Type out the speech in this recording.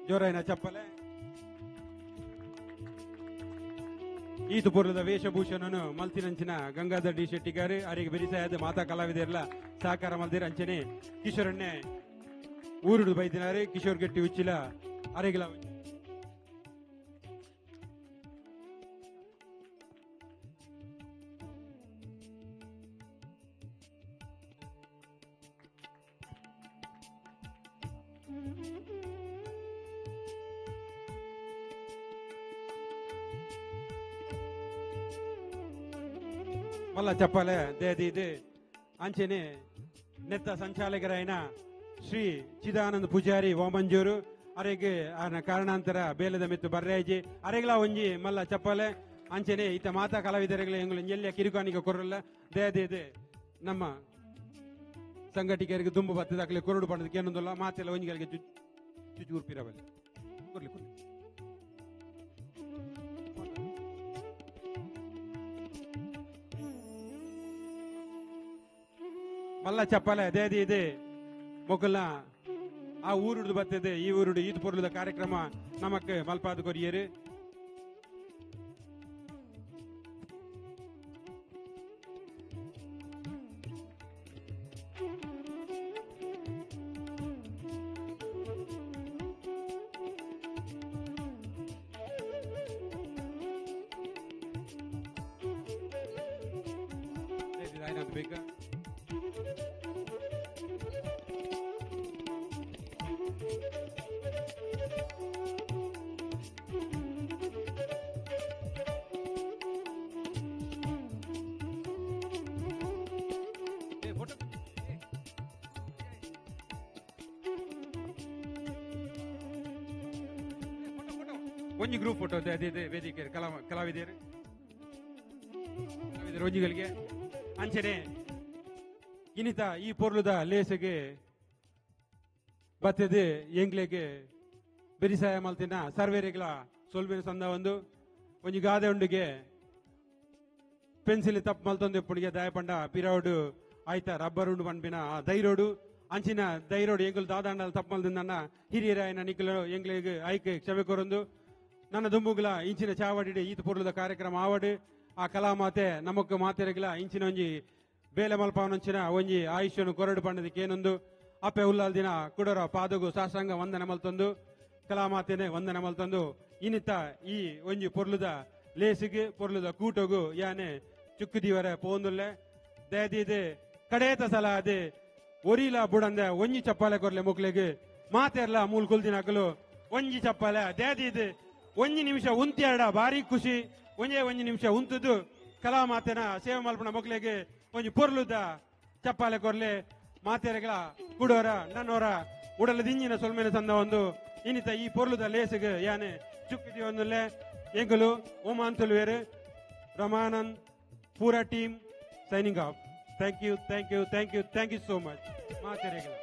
ಜೋರಾಯಿನ ಚಪ್ಪಲೆ. ಈತುಪುರದ ವೇಷಭೂಷಣನು ಮಲ್ತಿನಂಚಿನ Gangadhar D Shetty gar ಅವರಿಗೆ ಬೆರಿಸಾಯದ ಮಾತಾ ಕಲಾವಿದರೆಲ್ಲ ಸಹಕಾರ ಮಲ್ದಿರ ಅಂಚನೆ ಕಿಶೋರಣ್ಣೆ ಊರುಡು ಬೈದಿನಾರೆ ಕಿಶೋರ್ ಗಟ್ಟಿ ಉಚ್ಚಿಲ ಅರೆಗಿಲ ಮಲ್ಲ ಚಪ್ಪಾಲೆ ದೇದಿ ಇದೆ ಅಂಚೆನೆ ನೆತ್ತ ಸಂಚಾಲಕರಾಯನ ಶ್ರೀ ಚಿದಾನಂದ ಪೂಜಾರಿ ಓಮಂಜೂರು ಅರೆಗೆ ಕಾರಣಾಂತರ ಬೇಲದ ಮೆತ್ತು ಬರ್ರಾಜಿ ಅರೆಗ್ಲ ಒಂಜಿ ಮಲ್ಲ ಚಪ್ಪಾಲೆ ಅಂಚೆನೆ ಈತ ಮಾತಾ ಕಲಾವಿದರೆಗಳ ಎಂಗ್ಲು ಎಲ್ಲಿಯ ಕಿರುಕಾನಿಗೆ ಕೊರಲ್ಲ ದೇದಿ ಇದೆ ನಮ್ಮ ಸಂಘಟಕರಿಗೆ ದುಂಬು ಬತ್ತದಾಗಲಿ ಕೊರಡು ಪಡೆದಕ್ಕೆ ಏನೊಂದಲ್ಲ ಮಾತೆಲ್ಲ ಒಂಜಿಗಳಿಗೆ ಚುಚೂರ್ಪಿರಬಲ್ಲಿ ಕೊರ್ಲಿ ಕೊರ್ಲಿ ಮಲ್ಲ ಚಪ್ಪಲೆ ದೇದಿ ಇದೆ ಮೊಕಲ್ನ ಆ ಊರುಡು ಬರ್ತದೆ ಈ ಊರುಡು ಈದ್ ಪೊರ್ಲದ ಕಾರ್ಯಕ್ರಮ ನಮಕ್ ಮಲ್ಪಾದ ಕೊರಿಯರು ಬೇಕಾ ಒಂಜಿ ಗ್ರೂಪ್ ಫೋಟೋ ಅದೇ ವೇದಿಕೆ ಕಲಾವಿದರು ರೋಜಿಗಳಿಗೆ ಅಂಚನೆ ಇನ್ನಿತ ಈ ಪೊರ್ಲುದ ಲೇಸಗೆ ಬತ್ತದೆ ಎಂಗ್ಲೆಗೆ ಬೆರಿಸಾಯ ಮಲ್ತಿನ ಸರ್ವೇರಿಗಳ ಸೋಲ್ಬಿನ ಸಂದ ಒಂದು ಒಂಜಿ ಗಾದೆ ಉಂಡಿಗೆ ಪೆನ್ಸಿಲ್ ತಪ್ಪು ಮಲ್ತೊಂದು ಪುಡಿಗೆ ದಾಯಪಂಡ ಪಿರೋಡು ಆಯ್ತಾ ರಬ್ಬರ್ ಉಂಡು ಪಂಪಿನ ದೈರೋಡು ಅಂಚಿನ ದೈರೋಡು ಎಂಗುಲು ದಾದಾಂಡಲ್ ತಪ್ಪು ಮಲ್ದ ನನ್ನ ಹಿರಿಯರಾಯನ ನಿಖಲು ಎಂಗ್ಲೆಗೆ ಆಯ್ಕೆ ಕ್ಷಮೆ ಕೊರೊಂದು ನನ್ನ ದುಂಬುಗಳ ಇಂಚಿನ ಚಾವಡಿ ಈತ ಪೊರ್ಲುದ ಕಾರ್ಯಕ್ರಮ ಆವಡು ಆ ಕಲಾಮಾತೆ ನಮಕ್ ಮಾತೆರೆಗಳ ಇಂಚಿನ ಒಂಜಿ ಬೇಲೆ ಮಲ್ಪವನಂಚಿನ ಒಂಜಿ ಆಯುಷ್ಯನು ಕೊರಡು ಪಂಡದಕ್ಕೆ ಏನೊಂದು ಅಪ್ಪೆ ಉಲ್ಲಾಲ್ ದಿನ ಕುಡರ ಪಾದಗು ಸಾಷ್ಟಾಂಗ ವಂದನೆ ಮಲ್ತೊಂದು ಕಲಾಮಾತೆನೆ ವಂದನೆ ಮಲ್ತೊಂದು ಇನ್ನಿತ ಈ ಒಂಜಿ ಪೊರ್ಲುದ ಲೇಸಿಗೆ ಪೊರ್ಲುದ ಕೂಟೋಗು ಯಾನೆ ಚುಕ್ಕುದಿವರ ಪೋಂದುಲ್ಲೆ ದಯದಿದೆ ಕಡೇತ ಸಲ ಅದೇ ಒರಿಲ ಬುಡಂದೆ ಒಂಜಿ ಚಪ್ಪಾಲೆ ಕೊರ್ಲೆ ಮುಕ್ಲೆಗೆ ಮಾತೆರ್ಲ ಮೂಲ್ ಕುಲ್ದಿನ ಹಾಕಲು ಒಂಜಿ ಚಪ್ಪಾಲೆ ದಯದಿದೆ ಒಂಜಿ ನಿಮಿಷ ಉಂತ್ಯಾಡ ಭಾರಿ ಖುಷಿ ಒಂಜಿ ನಿಮಿಷ ಉಂತದ್ದು ಕಲಾ ಮಾತೆನ ಸೇವೆ ಮಲ್ಪನ ಮಕ್ಕಳಿಗೆ ಒಂಜಿ ಪೊರ್ಲುದ ಚಪ್ಪಾಲೆ ಕೊರ್ಲೆ ಮಾತೆರೆಗಳ ಕುಡೋರ ನನ್ನೋರ ಉಡಲ ದಿಂಜಿನ ಸೊಲ್ಮೇನ ಸಂದ ಒಂದು ಇನ್ನಿತ ಈ ಪೊರ್ಲುದ ಲೇಸಿಗೆ ಯಾನೆ ಚುಕ್ಕಿದಿ ಒಂದುಲ್ಲೆ ಎಂಗುಲು ಓಮಾಂತುಲ್ವೇರು ರಮಾನಂದ್ ಪೂರಾ team signing off thank you thank you thank you thank you so much ಮಾತೆರೆಗಳ